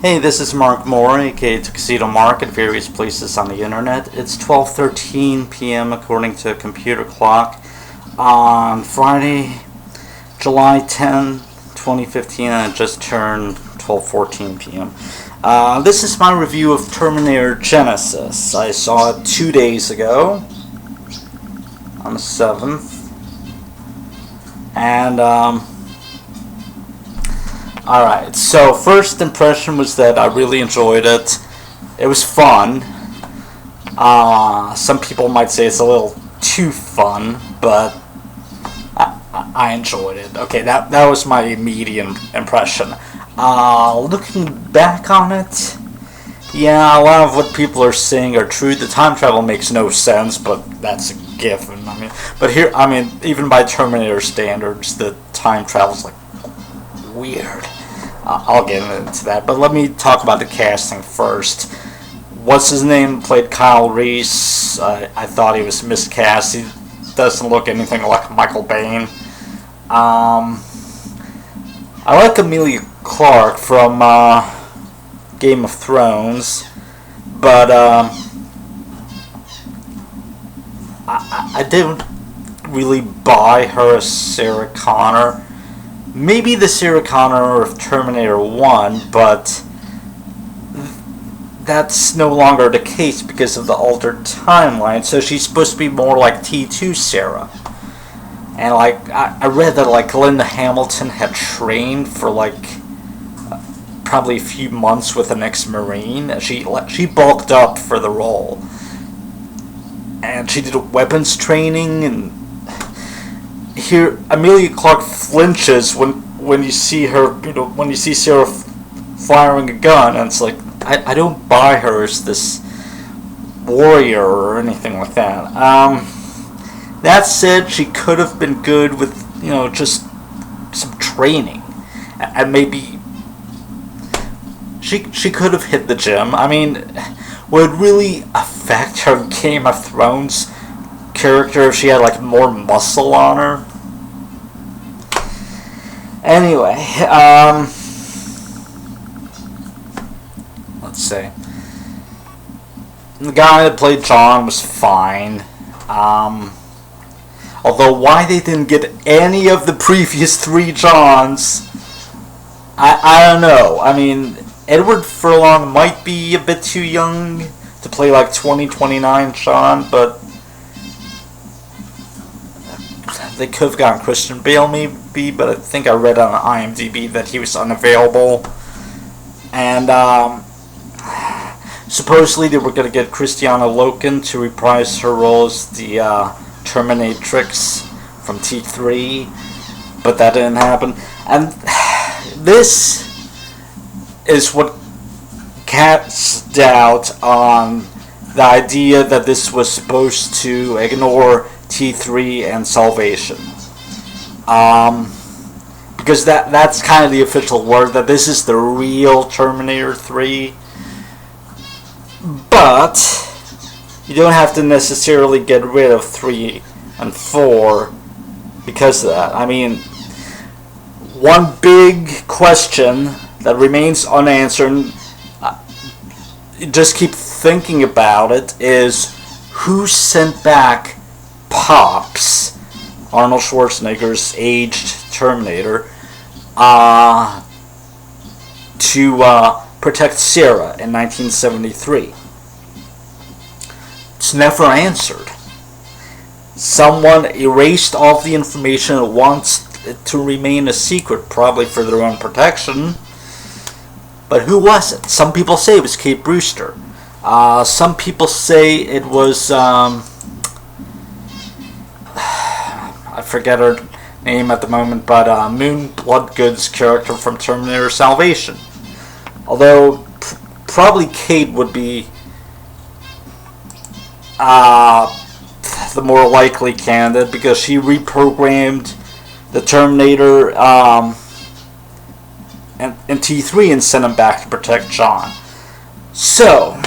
Hey, this is Mark Moore, aka Tuxedo Mark, at various places on the internet. It's 12:13 p.m. according to a computer clock on Friday, July 10, 2015, and it just turned 12:14 p.m. This is my review of Termiator Genisys. I saw it 2 days ago, on the 7th, and alright, so first impression was that I really enjoyed it. It was fun. Some people might say it's a little too fun, but I enjoyed it. Okay, that was my immediate impression. Looking back on it, yeah, a lot of what people are saying are true. The time travel makes no sense, but that's a given. Even by Terminator standards, the time travel's like weird. I'll get into that, but let me talk about the casting first. What's his name? Played Kyle Reese. I thought he was miscast. He doesn't look anything like Michael Biehn. I like Emilia Clarke from Game of Thrones, but I didn't really buy her as Sarah Connor. Maybe the Sarah Connor of Terminator 1, but that's no longer the case because of the altered timeline, so she's supposed to be more like T2 Sarah. And I read that Linda Hamilton had trained for probably a few months with an ex-Marine. She bulked up for the role. And she did weapons training, and here Emilia Clarke flinches when you see her, when you see Sarah firing a gun, and it's like, I don't buy her as this warrior or anything like that. That said, she could have been good with, just some training, and maybe she could have hit the gym. Would it really affect her Game of Thrones character if she had more muscle on her? Anyway, let's see. The guy that played John was fine. Although why they didn't get any of the previous 3 Johns, I don't know. Edward Furlong might be a bit too young to play 2029 John, but they could have gotten Christian Bale maybe, but I think I read on IMDb that he was unavailable. And supposedly they were going to get Christiana Loken to reprise her role as the Terminatrix from T3, but that didn't happen. And this is what casts doubt on the idea that this was supposed to ignore T3 and Salvation. Because that's kind of the official word, that this is the real Terminator 3. But you don't have to necessarily get rid of 3 and 4 because of that. One big question that remains unanswered, just keep thinking about it, is who sent back Pops, Arnold Schwarzenegger's aged Terminator, to protect Sarah in 1973. It's never answered. Someone erased all the information and wants it to remain a secret, probably for their own protection. But who was it? Some people say it was Kate Brewster. Some people say it was, I forget her name at the moment, but Moon Bloodgood's character from Terminator Salvation. Although, probably Kate would be the more likely candidate, because she reprogrammed the Terminator in T3 and sent him back to protect John. So,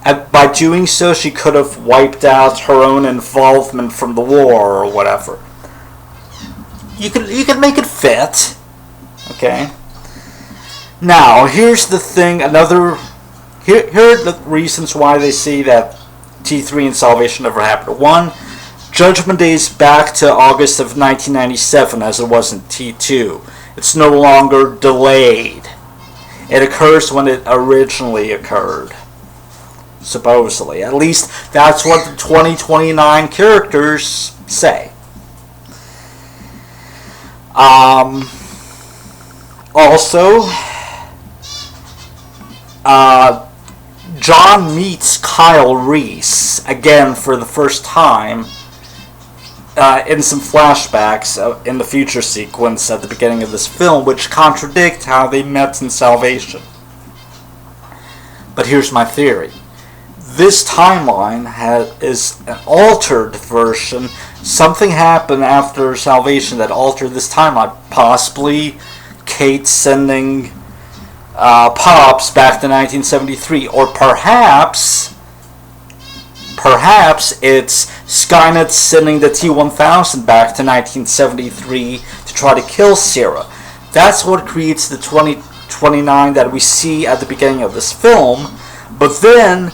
by doing so, she could have wiped out her own involvement from the war or whatever. You could make it fit, okay? Now, here's the thing. Here are the reasons why they say that T3 and Salvation never happened. One, Judgment Day is back to August of 1997 as it was in T2. It's no longer delayed. It occurs when it originally occurred. Supposedly. At least that's what the 2029 characters say. Also, John meets Kyle Reese again for the first time in some flashbacks in the future sequence at the beginning of this film, which contradict how they met in Salvation. But here's my theory. This timeline is an altered version. Something happened after Salvation that altered this timeline. Possibly Kate sending Pops back to 1973. Or perhaps it's Skynet sending the T-1000 back to 1973 to try to kill Sarah. That's what creates the 2029 that we see at the beginning of this film. But then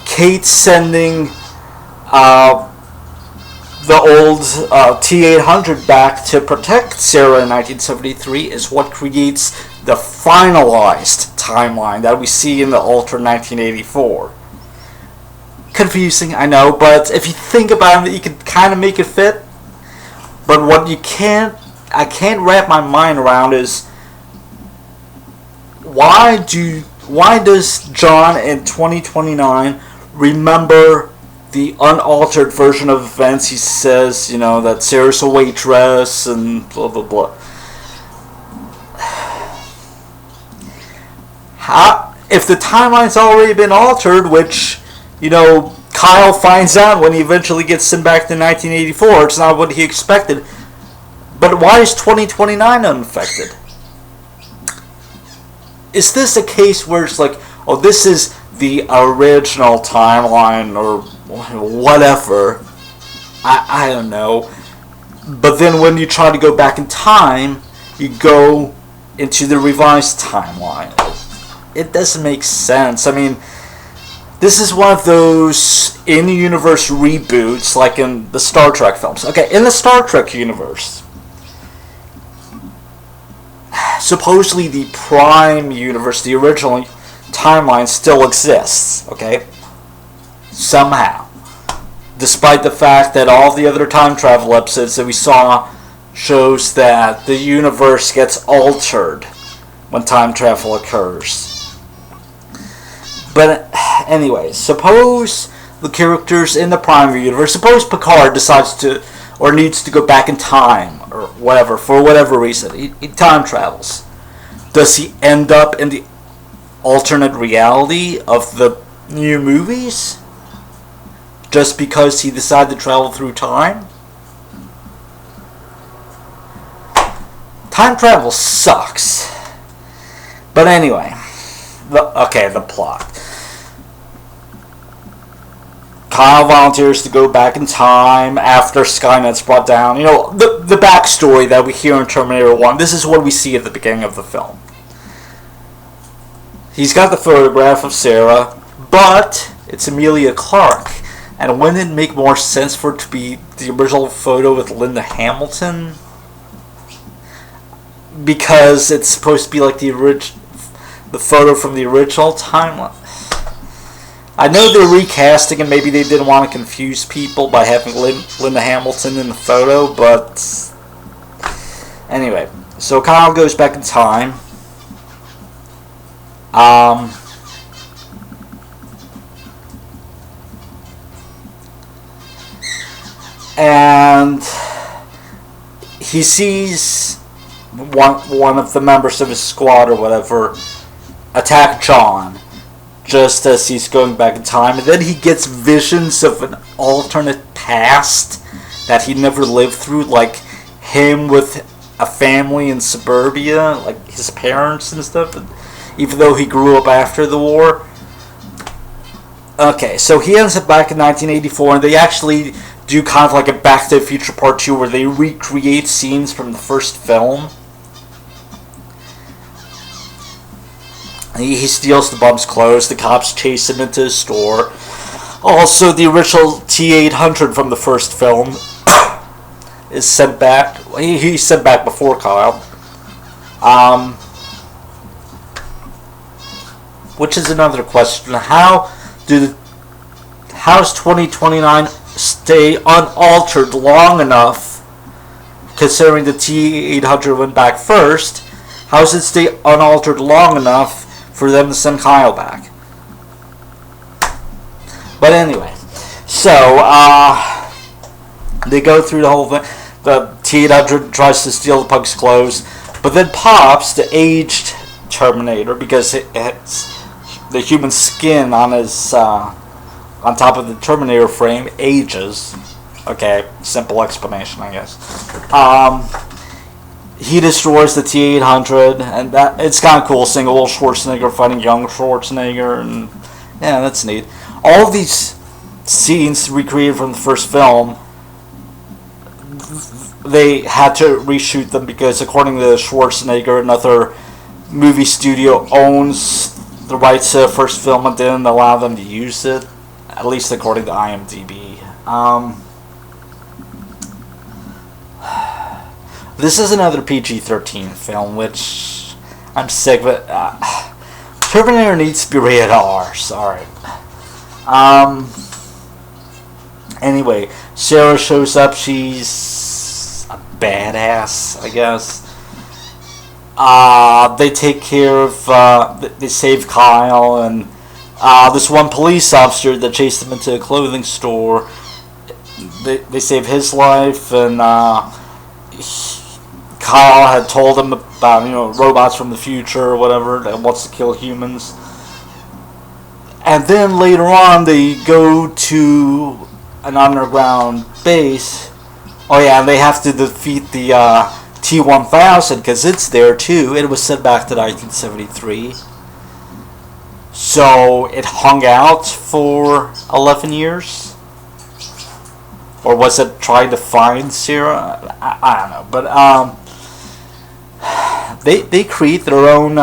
Kate sending the old T-800 back to protect Sarah in 1973 is what creates the finalized timeline that we see in the Ultra 1984. Confusing, I know, but if you think about it, you can kind of make it fit. But what I can't wrap my mind around is why does John in 2029 remember the unaltered version of events? He says, that Sarah's a waitress and blah blah blah. If the timeline's already been altered, which Kyle finds out when he eventually gets sent back to 1984, it's not what he expected. But why is 2029 unaffected? Is this a case where it's like, oh, this is the original timeline or whatever? I don't know. But then when you try to go back in time, you go into the revised timeline. It doesn't make sense. I mean, this is one of those in-universe reboots like in the Star Trek films. Okay, in the Star Trek universe, supposedly the Prime universe, the original timeline, still exists, okay? Somehow. Despite the fact that all the other time travel episodes that we saw shows that the universe gets altered when time travel occurs. But anyway, suppose the characters in the Prime universe, suppose Picard decides to or needs to go back in time or whatever, for whatever reason, he time travels. Does he end up in the alternate reality of the new movies? Just because he decided to travel through time? Time travel sucks. But anyway, the plot. Kyle volunteers to go back in time after Skynet's brought down. The backstory that we hear in Terminator 1. This is what we see at the beginning of the film. He's got the photograph of Sarah, but it's Emilia Clarke. And wouldn't it make more sense for it to be the original photo with Linda Hamilton? Because it's supposed to be like the photo from the original timeline. I know they're recasting and maybe they didn't want to confuse people by having Linda Hamilton in the photo, but anyway. So Kyle goes back in time. And he sees one of the members of his squad or whatever attack John just as he's going back in time, and then he gets visions of an alternate past that he never lived through, like him with a family in suburbia, like his parents and stuff, even though he grew up after the war. Okay, so he ends up back in 1984, and they actually do kind of like a Back to the Future Part 2 where they recreate scenes from the first film. He steals the bum's clothes. The cops chase him into his store. Also, the original T-800 from the first film is sent back. He's sent back before Kyle. Which is another question. How does 2029 stay unaltered long enough, considering the T-800 went back first? How does it stay unaltered long enough for them to send Kyle back? But anyway, so they go through the whole thing. The T-800 tries to steal the pug's clothes, but then Pops, the aged Terminator, because it's the human skin on his on top of the Terminator frame ages. Okay, simple explanation, I guess. He destroys the T-800, and that it's kind of cool seeing old Schwarzenegger fighting young Schwarzenegger, and yeah, that's neat. All of these scenes recreated from the first film, they had to reshoot them because, according to Schwarzenegger, another movie studio owns the rights to the first film and didn't allow them to use it, at least according to IMDb. This is another PG-13 film, which I'm sick of it. Terminator needs to be rated R. Sorry. Anyway, Sarah shows up. She's a badass, I guess. They take care of. They save Kyle and this one police officer that chased them into a clothing store. They save his life, and Kyle had told him about robots from the future or whatever that wants to kill humans. And then later on, they go to an underground base. Oh yeah, and they have to defeat the T-1000 because it's there too. It was sent back to 1973. So it hung out for 11 years? Or was it trying to find Sarah? I don't know. But they create their own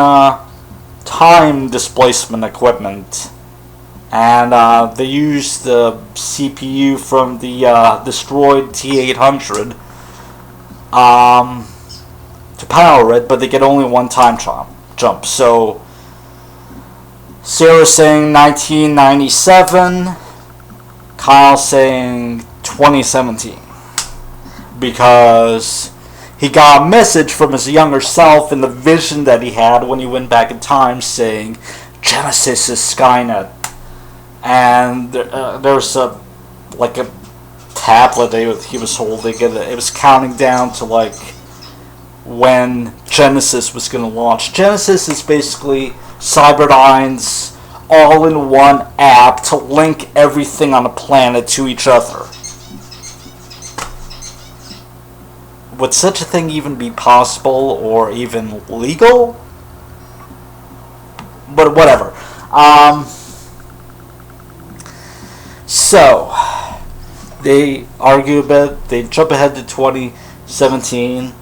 time displacement equipment. And they use the CPU from the destroyed T-800 to power it, but they get only one time jump. So Sarah's saying 1997, Kyle's saying 2017, because he got a message from his younger self in the vision that he had when he went back in time saying Genisys is Skynet. And there was a tablet he was holding, and it was counting down to when Genisys was going to launch. Genisys is basically Cyberdyne's all-in-one app to link everything on the planet to each other. Would such a thing even be possible or even legal? But whatever. So, they argue a bit. They jump ahead to 2017.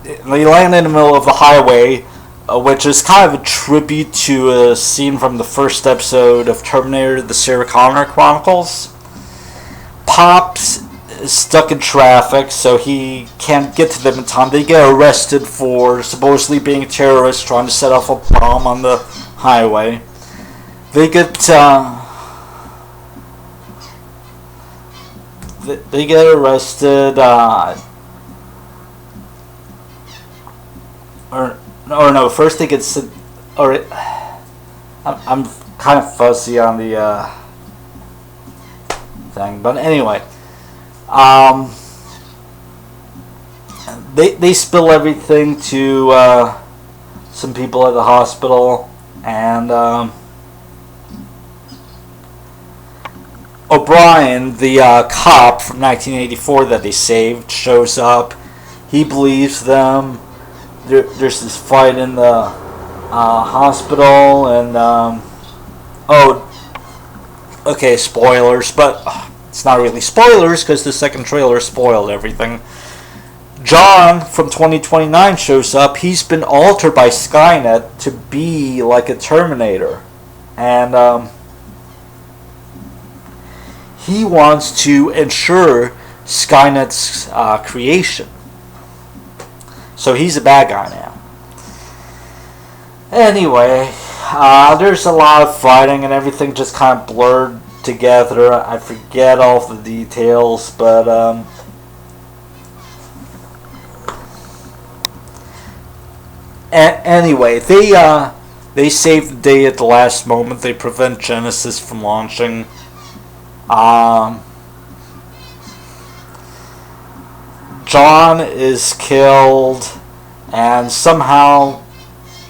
They land in the middle of the highway, which is kind of a tribute to a scene from the first episode of Terminator, the Sarah Connor Chronicles. Pops is stuck in traffic, so he can't get to them in time. They get arrested for supposedly being terrorists trying to set off a bomb on the highway. They get arrested. First they get sent. I'm kind of fuzzy on the thing, but anyway, they spill everything to some people at the hospital, and O'Brien, the cop from 1984 that they saved, shows up. He believes them. There's this fight in the hospital, and okay, spoilers, but it's not really spoilers because the second trailer spoiled everything. John from 2029 shows up. He's been altered by Skynet to be like a Terminator. And he wants to ensure Skynet's creation. So he's a bad guy now. Anyway, there's a lot of fighting and everything just kind of blurred together. I forget all the details, but anyway, they save the day at the last moment. They prevent Genisys from launching. John is killed, and somehow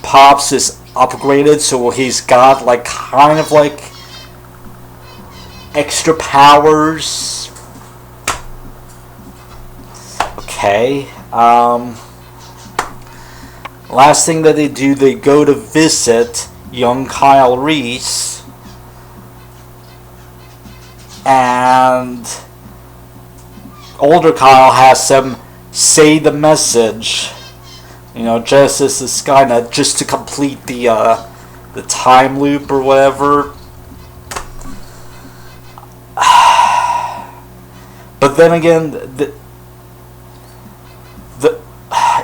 Pops is upgraded, so he's got like kind of like extra powers. Okay. Last thing that they do, they go to visit young Kyle Reese, and older Kyle has them say the message, Genisys is Skynet, just to complete the time loop or whatever. But then again,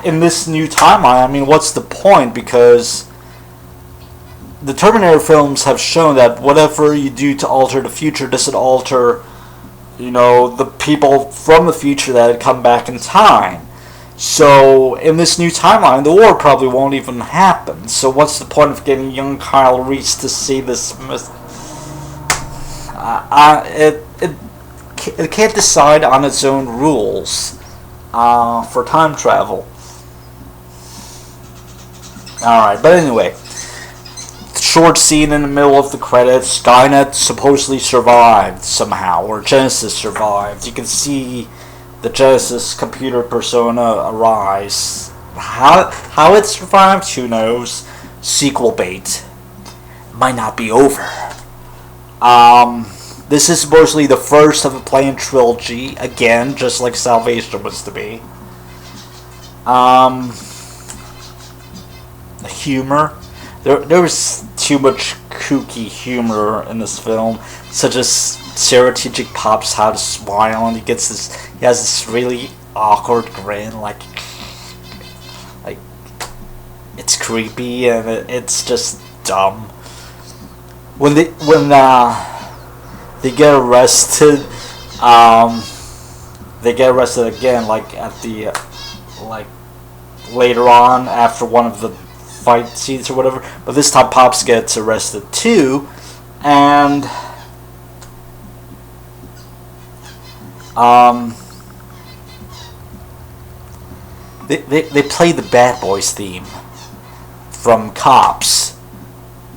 in this new timeline, I mean, what's the point? Because the Terminator films have shown that whatever you do to alter the future doesn't alter, the people from the future that had come back in time. So, in this new timeline, the war probably won't even happen. So what's the point of getting young Kyle Reese to see this? It can't decide on its own rules for time travel. Alright, but anyway, short scene in the middle of the credits. Skynet supposedly survived somehow, or Genisys survived. You can see the Genisys computer persona arise. How it survived, who knows? Sequel bait. Might not be over. This is supposedly the first of a planned trilogy, again, just like Salvation was to be. The humor. There was too much kooky humor in this film, such as Sarah teaching Pops how to smile, and he has this really awkward grin, like it's creepy and it's just dumb. When they get arrested, they get arrested again, like at the later on after one of the fight scenes or whatever, but this time Pops gets arrested too, and they play the Bad Boys theme from Cops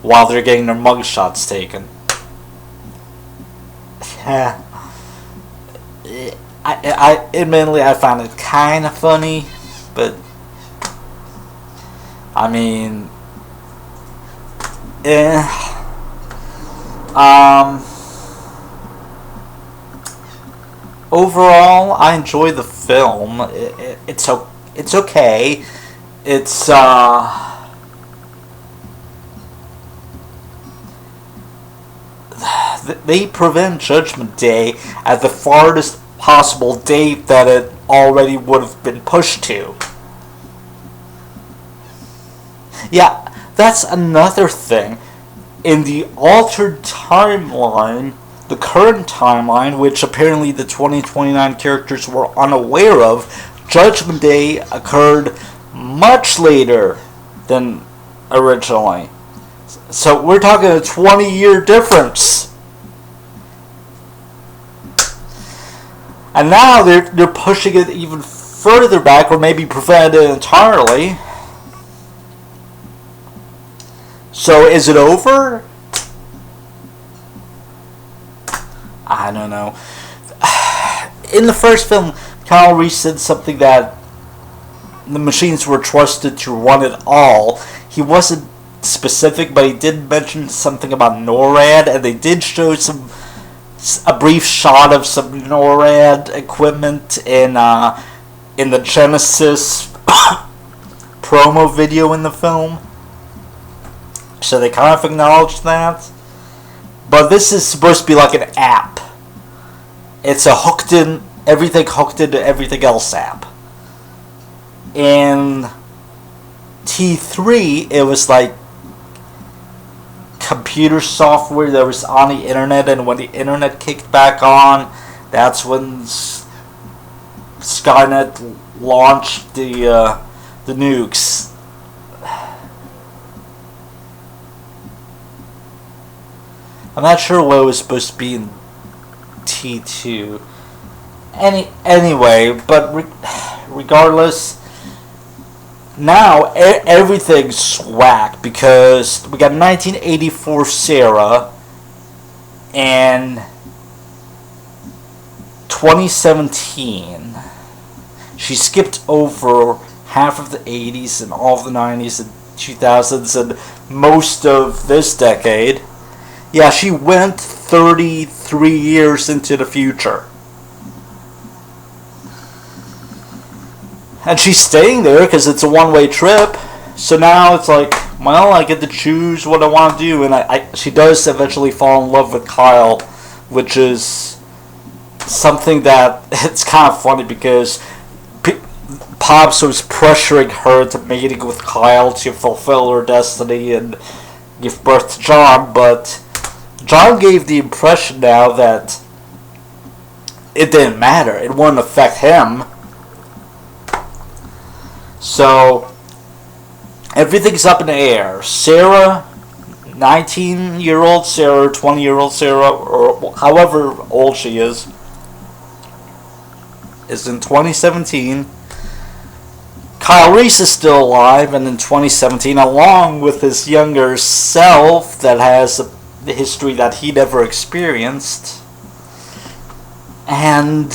while they're getting their mugshots taken. I admittedly I found it kind of funny, but I mean, overall, I enjoy the film. It's okay. It's they prevent Judgment Day at the farthest possible date that it already would have been pushed to. Yeah, that's another thing. In the altered timeline, the current timeline, which apparently the 2029 characters were unaware of, Judgment Day occurred much later than originally. So we're talking a 20-year difference. And now they're pushing it even further back, or maybe preventing it entirely. So is it over? I don't know. In the first film, Kyle Reese said something that the machines were trusted to run it all. He wasn't specific, but he did mention something about NORAD, and they did show a brief shot of some NORAD equipment in in the Genisys promo video in the film. So they kind of acknowledged that. But this is supposed to be like an app. It's a everything hooked into everything else app. In T3, it was like computer software that was on the internet, and when the internet kicked back on, that's when Skynet launched the nukes. I'm not sure what it was supposed to be in T2. Anyway, but regardless, now everything's whack because we got 1984 Sarah and 2017. She skipped over half of the 80s and all of the 90s and 2000s and most of this decade. Yeah, she went 33 years into the future. And she's staying there because it's a one-way trip. So now it's like, well, I get to choose what I want to do. And she does eventually fall in love with Kyle, which is something that it's kind of funny because Pops was pressuring her to mating with Kyle to fulfill her destiny and give birth to John, but John gave the impression now that it didn't matter. It wouldn't affect him. So, everything's up in the air. Sarah, 19-year-old Sarah, 20-year-old Sarah, or however old she is in 2017. Kyle Reese is still alive, and in 2017, along with his younger self that has a history that he never experienced. And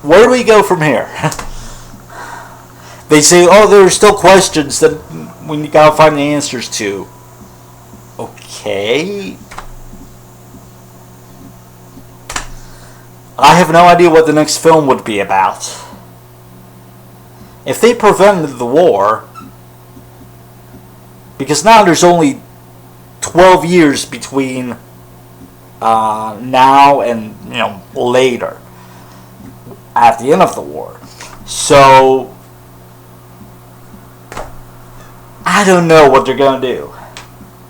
where do we go from here? They say, oh, there are still questions that we gotta find the answers to. Okay. I have no idea what the next film would be about. If they prevented the war, because now there's only 12 years between now and later, at the end of the war. So I don't know what they're gonna do.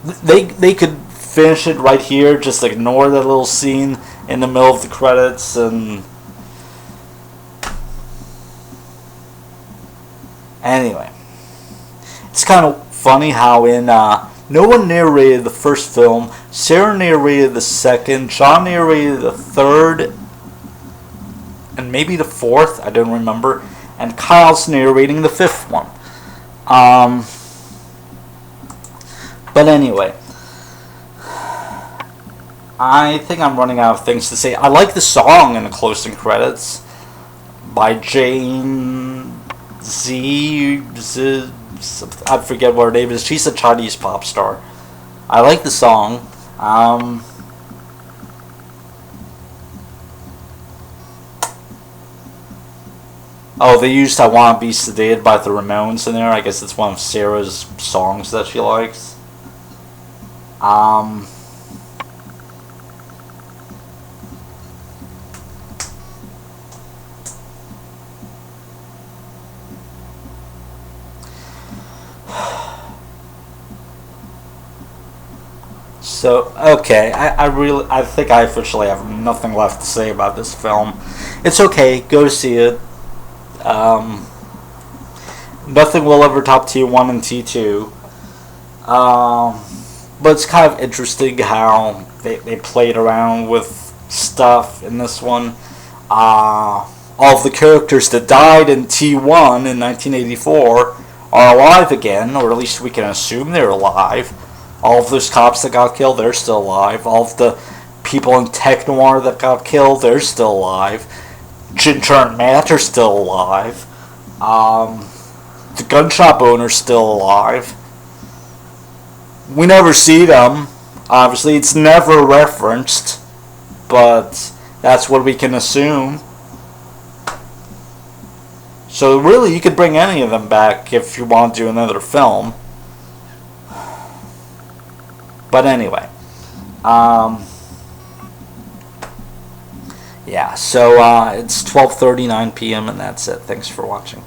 They could finish it right here, just ignore that little scene in the middle of the credits, and anyway, it's kind of funny how in no one narrated the first film, Sarah narrated the second, John narrated the third, and maybe the fourth, I don't remember, and Kyle's narrating the fifth one. But anyway, I think I'm running out of things to say. I like the song in the closing credits by Jane Z. I forget what her name is. She's a Chinese pop star. I like the song. Oh, they used I Wanna Be Sedated by the Ramones in there. I guess it's one of Sarah's songs that she likes. So, okay, I think I officially have nothing left to say about this film. It's okay, go see it. Nothing will ever top T1 and T2. But it's kind of interesting how they played around with stuff in this one. All of the characters that died in T1 in 1984 are alive again, or at least we can assume they're alive. All of those cops that got killed, they're still alive. All of the people in Tech Noir that got killed, they're still alive. Ginger and Matt are still alive. The gun shop owner's still alive. We never see them. Obviously, it's never referenced, but That's what we can assume. So really, you could bring any of them back if you want to do another film. But anyway, yeah. So it's 12:39 p.m. and that's it. Thanks for watching.